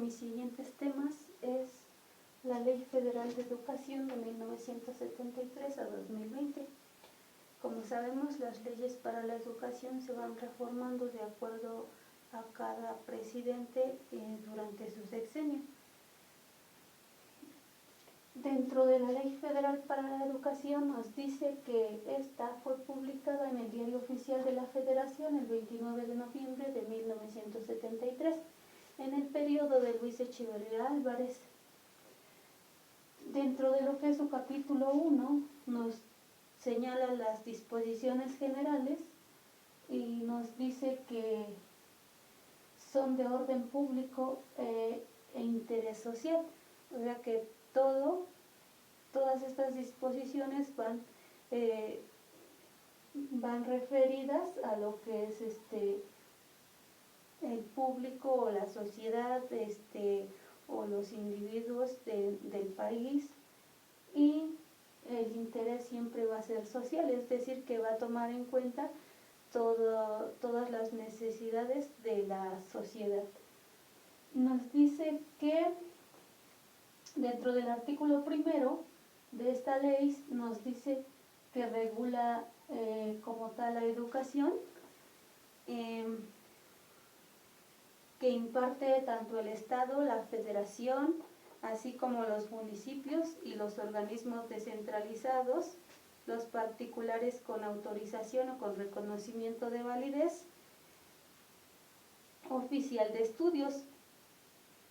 mis siguientes temas es la Ley Federal de Educación de 1973 a 2020. Como sabemos, las leyes para la educación se van reformando de acuerdo a cada presidente durante su sexenio. Dentro de la Ley Federal para la Educación nos dice que esta fue publicada en el Diario Oficial de la Federación el 29 de noviembre de 1973, en el periodo de Luis Echeverría Álvarez. Dentro de lo que es su capítulo 1 nos señala las disposiciones generales y nos dice que son de orden público e interés social, o sea que todas estas disposiciones van referidas a lo que es el público o la sociedad o los individuos del país, y el interés siempre va a ser social, es decir, que va a tomar en cuenta todas las necesidades de la sociedad. Nos dice que dentro del artículo 1 de esta ley nos dice que regula como tal la educación, que imparte tanto el Estado, la Federación, así como los municipios y los organismos descentralizados, los particulares con autorización o con reconocimiento de validez oficial de estudios.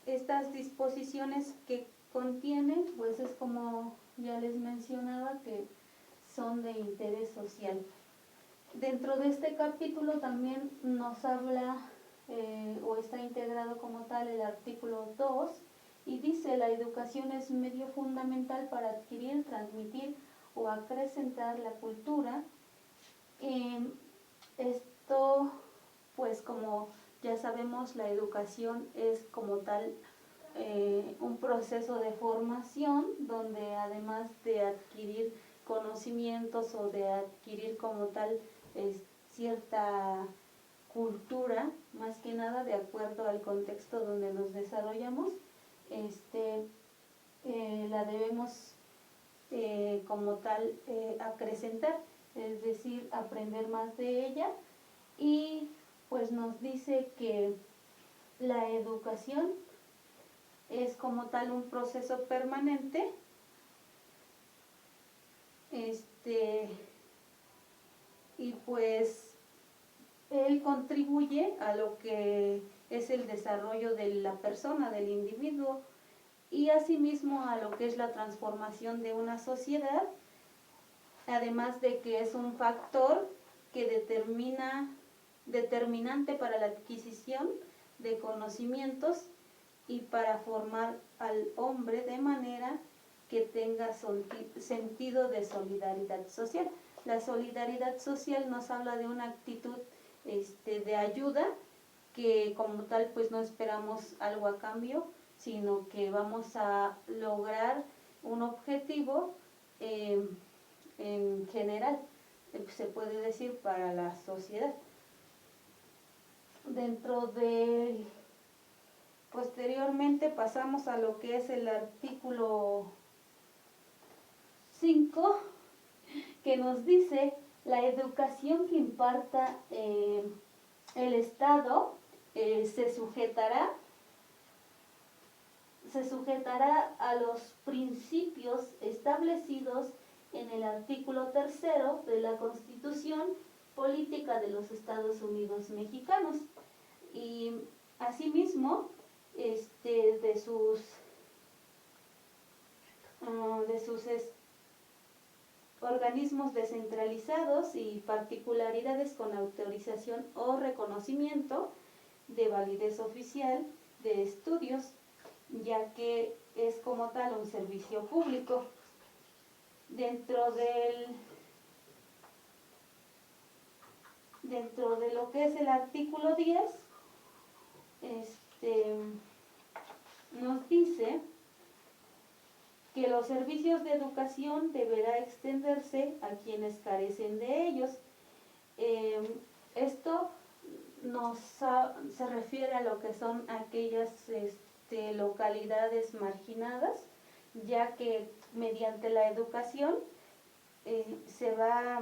Estas disposiciones que contienen, pues es como ya les mencionaba, que son de interés social. Dentro de este capítulo también nos habla o está integrado como tal el artículo 2 y dice: la educación es medio fundamental para adquirir, transmitir o acrecentar la cultura. Esto, pues como ya sabemos, la educación es como tal un proceso de formación donde además de adquirir conocimientos o de adquirir como tal cierta cultura, más que nada de acuerdo al contexto donde nos desarrollamos, la debemos como tal acrecentar, es decir, aprender más de ella. Y pues nos dice que la educación es como tal un proceso permanente, y pues él contribuye a lo que es el desarrollo de la persona, del individuo, y asimismo a lo que es la transformación de una sociedad, además de que es un factor que determinante para la adquisición de conocimientos y para formar al hombre de manera que tenga sentido de solidaridad social. La solidaridad social nos habla de una actitud de ayuda, que como tal pues no esperamos algo a cambio, sino que vamos a lograr un objetivo en general, se puede decir, para la sociedad. Posteriormente pasamos a lo que es el artículo 5, que nos dice: la educación que imparta el Estado se sujetará a los principios establecidos en el artículo 3 de la Constitución Política de los Estados Unidos Mexicanos, y asimismo de sus organismos descentralizados y particularidades con autorización o reconocimiento de validez oficial de estudios, ya que es como tal un servicio público. Dentro de lo que es el artículo 10, nos dice que los servicios de educación deberá extenderse a quienes carecen de ellos. Esto se refiere a lo que son aquellas localidades marginadas, ya que mediante la educación se va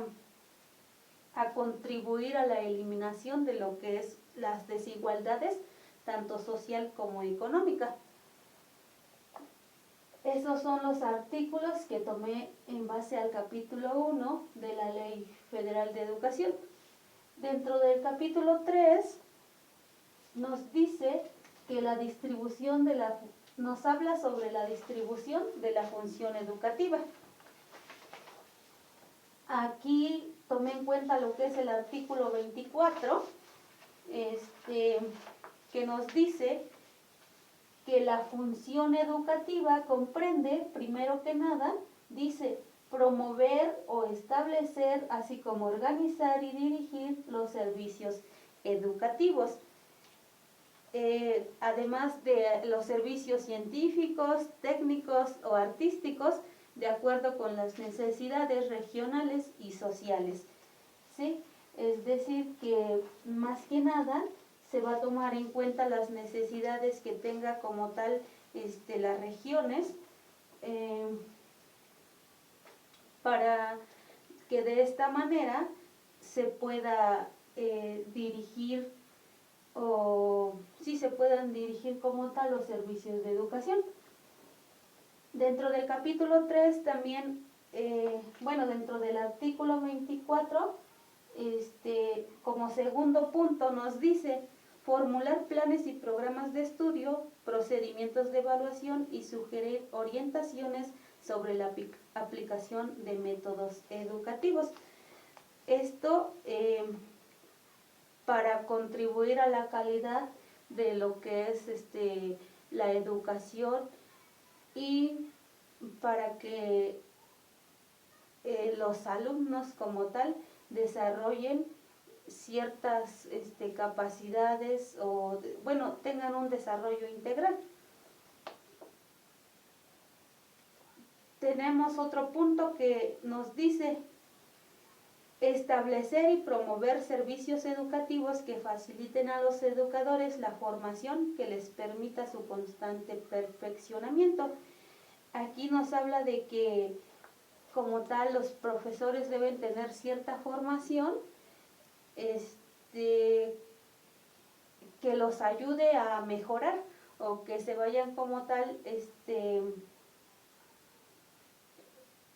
a contribuir a la eliminación de lo que es las desigualdades, tanto social como económica. Esos son los artículos que tomé en base al capítulo 1 de la Ley Federal de Educación. Dentro del capítulo 3 nos dice que la distribución nos habla sobre la distribución de la función educativa. Aquí tomé en cuenta lo que es el artículo 24, que nos dice que la función educativa comprende, primero que nada, dice promover o establecer, así como organizar y dirigir los servicios educativos. Además de los servicios científicos, técnicos o artísticos, de acuerdo con las necesidades regionales y sociales, ¿sí? Es decir, que más que nada se va a tomar en cuenta las necesidades que tenga como tal las regiones, para que de esta manera se pueda dirigir, o sí se puedan dirigir como tal los servicios de educación. Dentro del capítulo 3 también, dentro del artículo 24, como segundo punto nos dice formular planes y programas de estudio, procedimientos de evaluación y sugerir orientaciones sobre la aplicación de métodos educativos. Esto para contribuir a la calidad de lo que es la educación, y para que los alumnos como tal desarrollen ciertas capacidades o tengan un desarrollo integral. Tenemos otro punto que nos dice establecer y promover servicios educativos que faciliten a los educadores la formación que les permita su constante perfeccionamiento. Aquí nos habla de que como tal los profesores deben tener cierta formación que los ayude a mejorar, o que se vayan como tal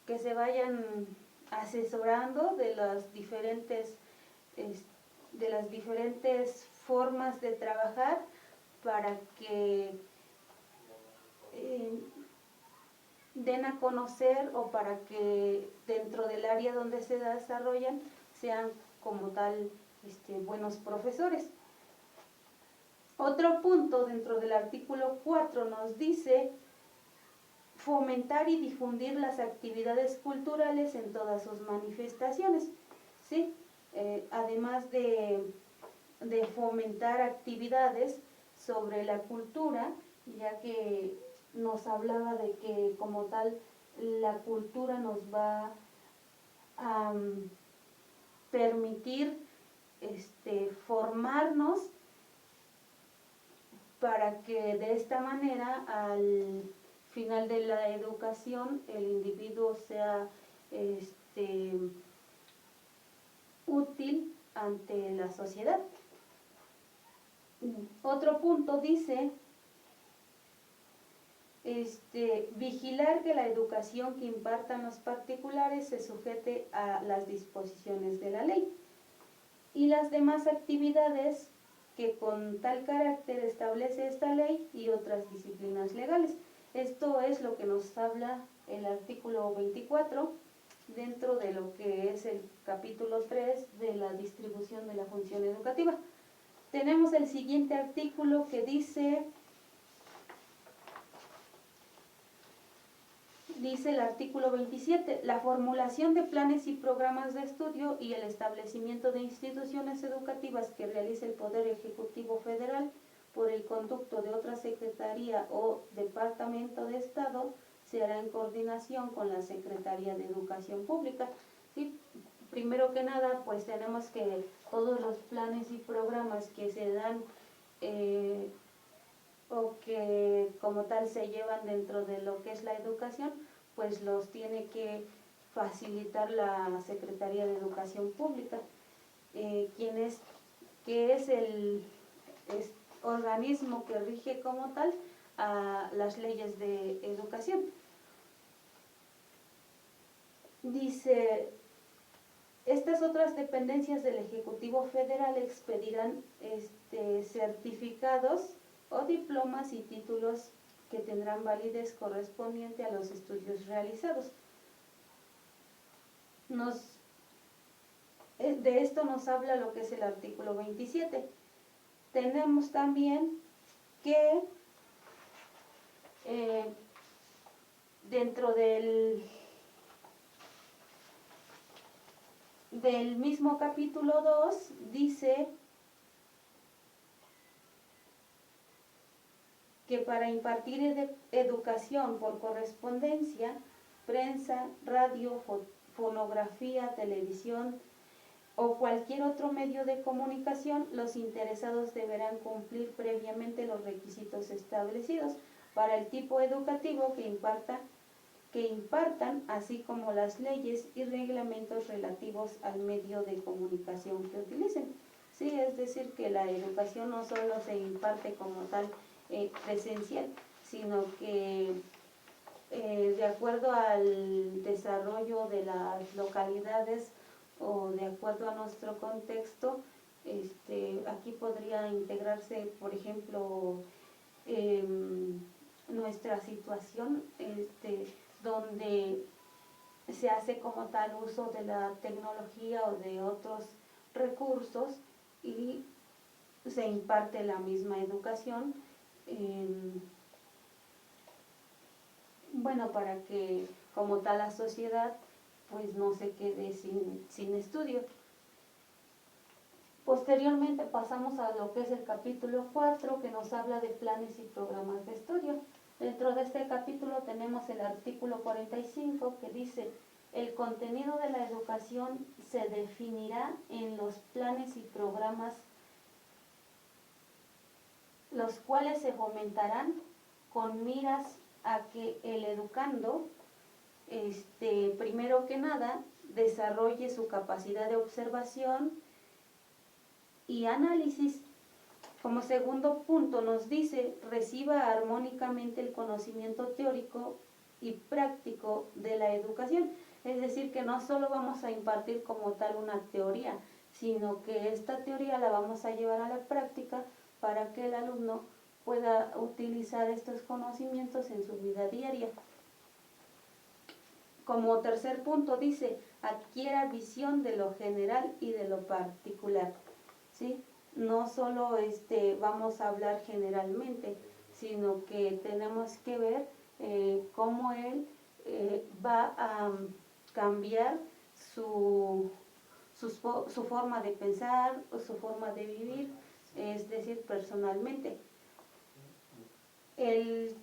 que se vayan asesorando de las diferentes formas de trabajar, para que den a conocer, o para que dentro del área donde se desarrollan sean como tal buenos profesores. Otro punto dentro del artículo 4 nos dice fomentar y difundir las actividades culturales en todas sus manifestaciones, ¿sí? Además de fomentar actividades sobre la cultura, ya que nos hablaba de que como tal la cultura nos va a permitir formarnos, para que de esta manera al final de la educación el individuo sea útil ante la sociedad. Otro punto dice vigilar que la educación que impartan los particulares se sujete a las disposiciones de la ley y las demás actividades que con tal carácter establece esta ley y otras disciplinas legales. Esto es lo que nos habla el artículo 24 dentro de lo que es el capítulo 3 de la distribución de la función educativa. Tenemos el siguiente artículo que dice el artículo 27, la formulación de planes y programas de estudio y el establecimiento de instituciones educativas que realice el Poder Ejecutivo Federal por el conducto de otra Secretaría o Departamento de Estado se hará en coordinación con la Secretaría de Educación Pública. ¿Sí? Primero que nada, pues tenemos que todos los planes y programas que se dan o que como tal se llevan dentro de lo que es la educación, pues los tiene que facilitar la Secretaría de Educación Pública, que es el organismo que rige como tal a las leyes de educación. Dice, estas otras dependencias del Ejecutivo Federal expedirán certificados o diplomas y títulos que tendrán validez correspondiente a los estudios realizados. De esto nos habla lo que es el artículo 27. Tenemos también que dentro del mismo capítulo 2 dice que para impartir educación por correspondencia, prensa, radio, fonografía, televisión o cualquier otro medio de comunicación, los interesados deberán cumplir previamente los requisitos establecidos para el tipo educativo que impartan, así como las leyes y reglamentos relativos al medio de comunicación que utilicen. Sí, es decir, que la educación no solo se imparte como tal presencial, sino que de acuerdo al desarrollo de las localidades o de acuerdo a nuestro contexto, aquí podría integrarse, por ejemplo, nuestra situación, donde se hace como tal uso de la tecnología o de otros recursos y se imparte la misma educación, bueno, para que como tal la sociedad pues no se quede sin estudio. Posteriormente pasamos a lo que es el capítulo 4, que nos habla de planes y programas de estudio. Dentro de este capítulo tenemos el artículo 45 que dice: el contenido de la educación se definirá en los planes y programas, los cuales se fomentarán con miras a que el educando, primero que nada, desarrolle su capacidad de observación y análisis. Como segundo punto nos dice, reciba armónicamente el conocimiento teórico y práctico de la educación. Es decir, que no solo vamos a impartir como tal una teoría, sino que esta teoría la vamos a llevar a la práctica para que el alumno pueda utilizar estos conocimientos en su vida diaria. Como tercer punto dice, adquiera visión de lo general y de lo particular, ¿sí? No solo vamos a hablar generalmente, sino que tenemos que ver cómo él va a cambiar su forma de pensar, su forma de vivir, es decir, personalmente. El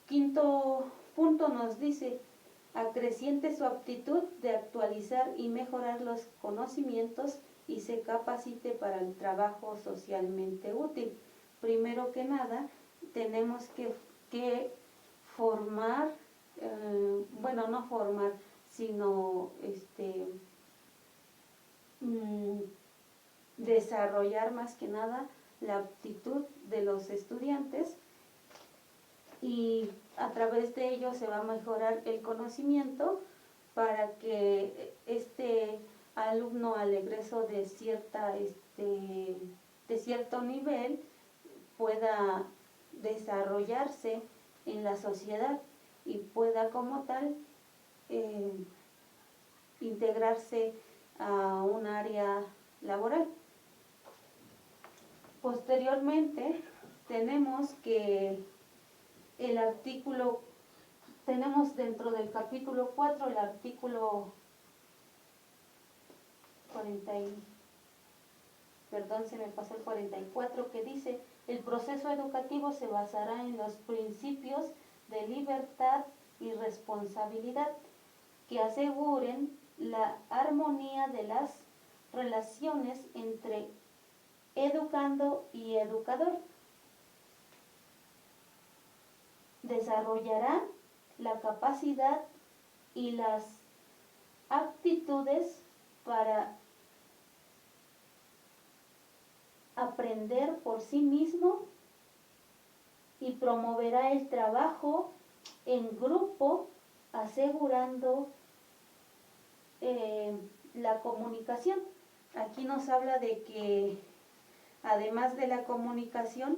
quinto punto nos dice, acreciente su aptitud de actualizar y mejorar los conocimientos y se capacite para el trabajo socialmente útil. Primero que nada, tenemos que formar, bueno, no formar, sino desarrollar más que nada la aptitud de los estudiantes, y a través de ello se va a mejorar el conocimiento para que este alumno al egreso de cierto nivel pueda desarrollarse en la sociedad y pueda como tal integrarse a un área laboral. Posteriormente tenemos que tenemos dentro del capítulo 4 el artículo 44, que dice: el proceso educativo se basará en los principios de libertad y responsabilidad que aseguren la armonía de las relaciones entre educando y educador. desarrollará la capacidad y las aptitudes para aprender por sí mismo y promoverá el trabajo en grupo, asegurando la comunicación. Aquí nos habla de que además de la comunicación,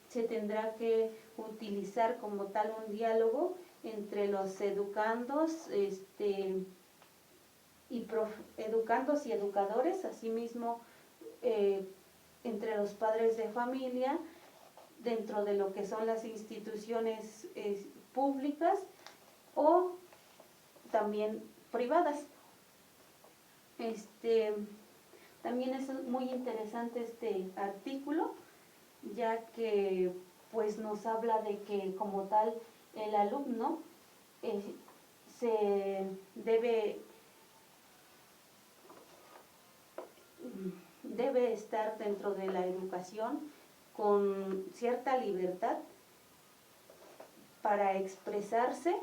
se tendrá que utilizar como tal un diálogo entre los educandos, educandos y educadores, asimismo entre los padres de familia, dentro de lo que son las instituciones públicas o también privadas. También es muy interesante este artículo, ya que pues nos habla de que como tal el alumno se debe estar dentro de la educación con cierta libertad para expresarse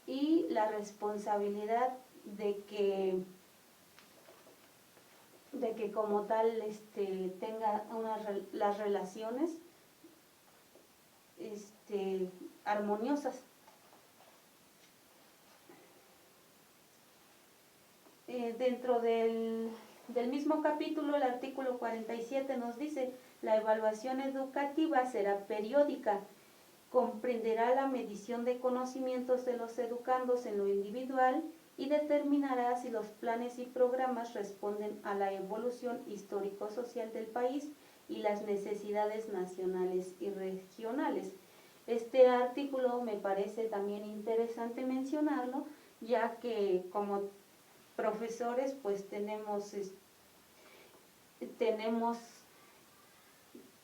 y la responsabilidad de que como tal tenga las relaciones armoniosas. Dentro del mismo capítulo, el artículo 47 nos dice: la evaluación educativa será periódica, comprenderá la medición de conocimientos de los educandos en lo individual y determinará si los planes y programas responden a la evolución histórico-social del país y las necesidades nacionales y regionales. Este artículo me parece también interesante mencionarlo, ya que como profesores pues tenemos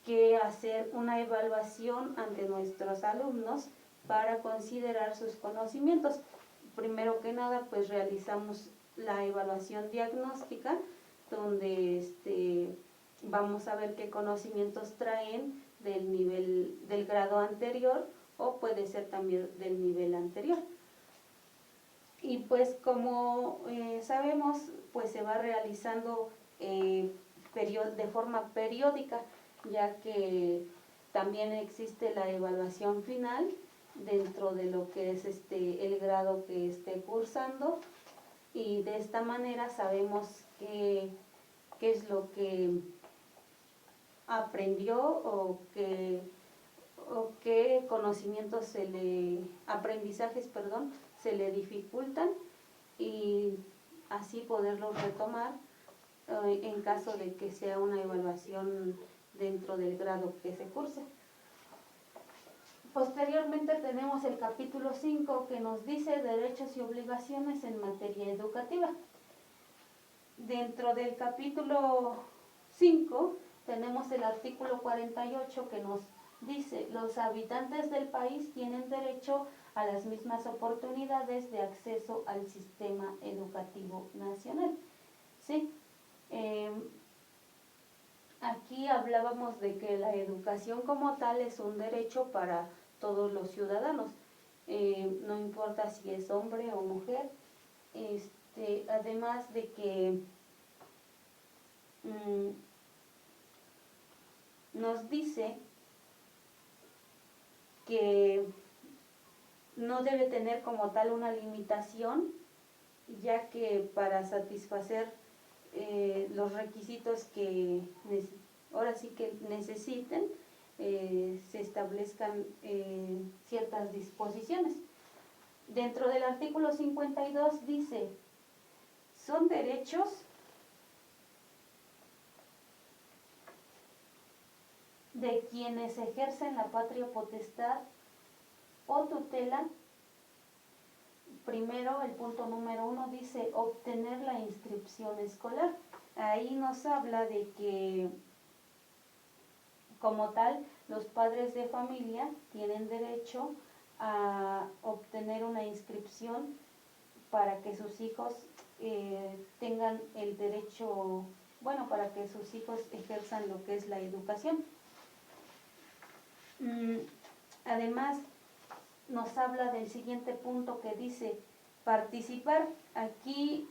que hacer una evaluación ante nuestros alumnos para considerar sus conocimientos. Primero que nada, pues realizamos la evaluación diagnóstica, donde vamos a ver qué conocimientos traen del grado anterior o puede ser también del nivel anterior. Y pues como sabemos, pues se va realizando de forma periódica, ya que también existe la evaluación final dentro de lo que es el grado que esté cursando, y de esta manera sabemos qué es lo que aprendió o qué conocimientos aprendizajes se le dificultan, y así poderlos retomar en caso de que sea una evaluación dentro del grado que se curse. Posteriormente tenemos el capítulo 5, que nos dice derechos y obligaciones en materia educativa. Dentro del capítulo 5 tenemos el artículo 48, que nos dice: los habitantes del país tienen derecho a las mismas oportunidades de acceso al sistema educativo nacional. ¿Sí? Aquí hablábamos de que la educación como tal es un derecho para todos los ciudadanos, no importa si es hombre o mujer. Además de que nos dice que no debe tener como tal una limitación, ya que para satisfacer los requisitos que ahora sí que necesiten, se establezcan ciertas disposiciones. Dentro del artículo 52 dice: son derechos de quienes ejercen la patria potestad o tutela. Primero, el punto número 1 dice: obtener la inscripción escolar. Ahí nos habla de que como tal los padres de familia tienen derecho a obtener una inscripción para que sus hijos tengan el derecho, para que sus hijos ejerzan lo que es la educación. Además, nos habla del siguiente punto que dice participar. Aquí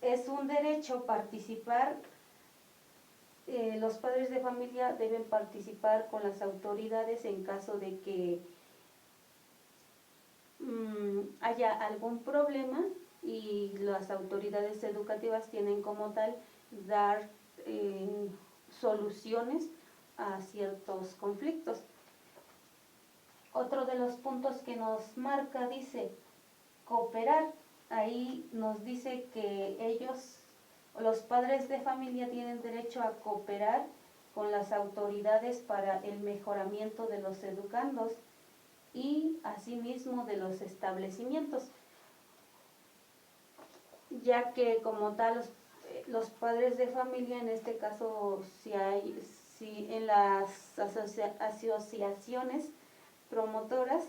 es un derecho participar. Los padres de familia deben participar con las autoridades en caso de que haya algún problema, y las autoridades educativas tienen como tal dar soluciones a ciertos conflictos. Otro de los puntos que nos marca dice cooperar. Ahí nos dice que ellos, los padres de familia, tienen derecho a cooperar con las autoridades para el mejoramiento de los educandos y asimismo de los establecimientos, ya que como tal los padres de familia, en este caso si en las asociaciones promotoras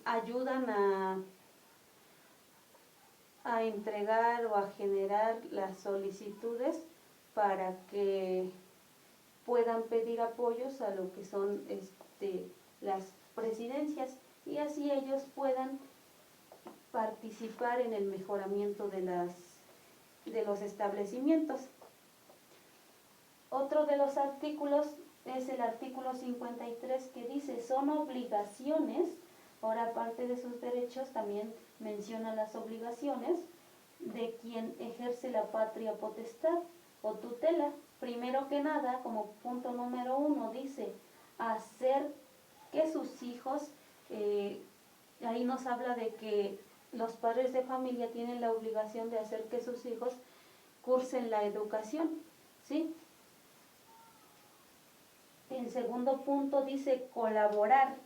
ayudan a entregar o a generar las solicitudes para que puedan pedir apoyos a lo que son las presidencias, y así ellos puedan participar en el mejoramiento de los establecimientos. Otro de los artículos es el artículo 53, que dice son obligaciones. Ahora, aparte de sus derechos, también menciona las obligaciones de quien ejerce la patria potestad o tutela. Primero que nada, como punto número 1, dice hacer que sus hijos, ahí nos habla de que los padres de familia tienen la obligación de hacer que sus hijos cursen la educación, ¿sí? El segundo punto dice colaborar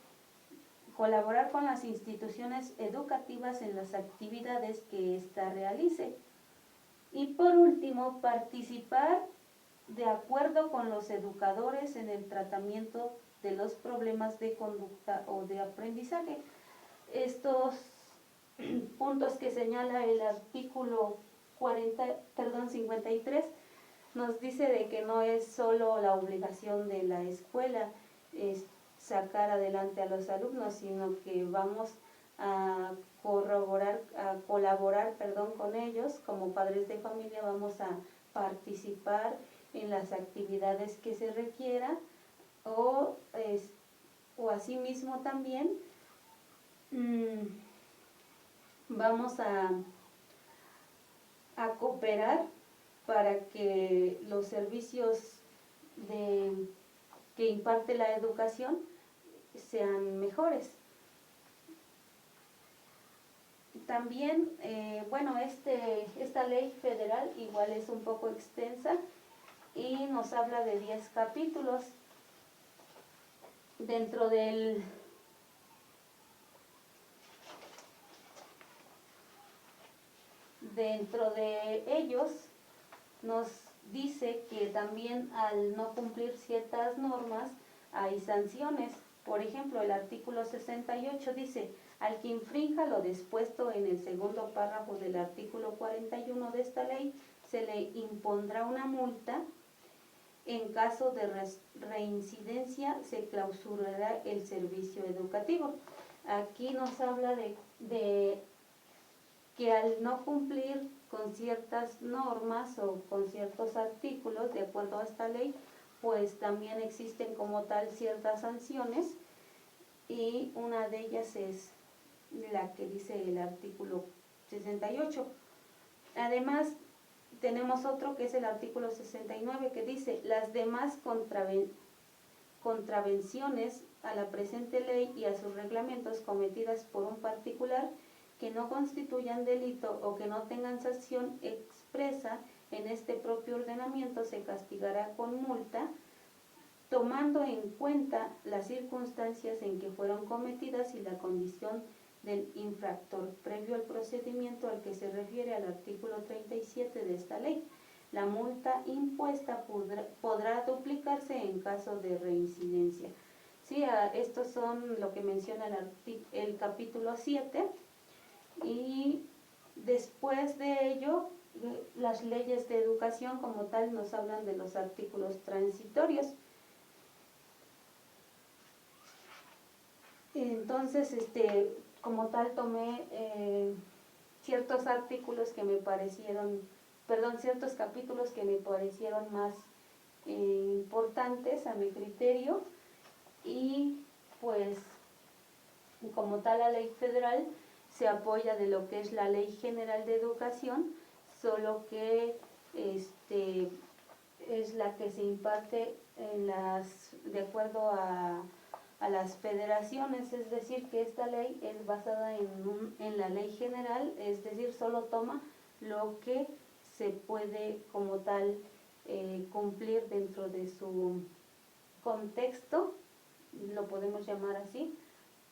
con las instituciones educativas en las actividades que ésta realice. Y por último, participar de acuerdo con los educadores en el tratamiento de los problemas de conducta o de aprendizaje. Estos puntos que señala el artículo 53 nos dice de que no es solo la obligación de la escuela sacar adelante a los alumnos, sino que vamos a colaborar con ellos como padres de familia. Vamos a participar en las actividades que se requiera, o asimismo también vamos a cooperar para que los servicios que imparte la educación sean mejores. También, esta ley federal igual es un poco extensa y nos habla de 10 capítulos. Dentro de ellos nos dice que también al no cumplir ciertas normas hay sanciones. Por ejemplo, el artículo 68 dice: al que infrinja lo dispuesto en el segundo párrafo del artículo 41 de esta ley, se le impondrá una multa. En caso de reincidencia, se clausurará el servicio educativo. Aquí nos habla de que al no cumplir con ciertas normas o con ciertos artículos, de acuerdo a esta ley, pues también existen como tal ciertas sanciones, y una de ellas es la que dice el artículo 68. Además, tenemos otro que es el artículo 69, que dice: las demás contravenciones a la presente ley y a sus reglamentos cometidas por un particular que no constituyan delito o que no tengan sanción expresa en este propio ordenamiento, se castigará con multa, tomando en cuenta las circunstancias en que fueron cometidas y la condición del infractor, previo al procedimiento al que se refiere al artículo 37 de esta ley. La multa impuesta podrá duplicarse en caso de reincidencia. Sí, estos son lo que menciona el capítulo 7, y después de ello las leyes de educación como tal nos hablan de los artículos transitorios. Entonces, como tal tomé ciertos artículos que me parecieron, ciertos capítulos que me parecieron más importantes a mi criterio, y pues como tal la ley federal se apoya de lo que es la Ley General de Educación, solo que es la que se imparte de acuerdo a las federaciones, es decir, que esta ley es basada en la ley general, es decir, solo toma lo que se puede como tal cumplir dentro de su contexto, lo podemos llamar así,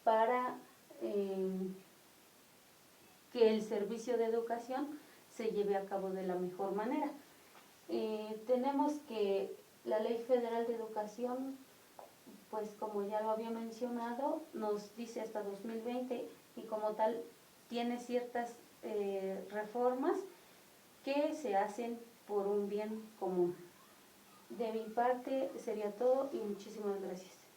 para que el servicio de educación se lleve a cabo de la mejor manera. Tenemos que la Ley Federal de Educación, pues como ya lo había mencionado, nos dice hasta 2020 y como tal tiene ciertas reformas que se hacen por un bien común. De mi parte sería todo y muchísimas gracias.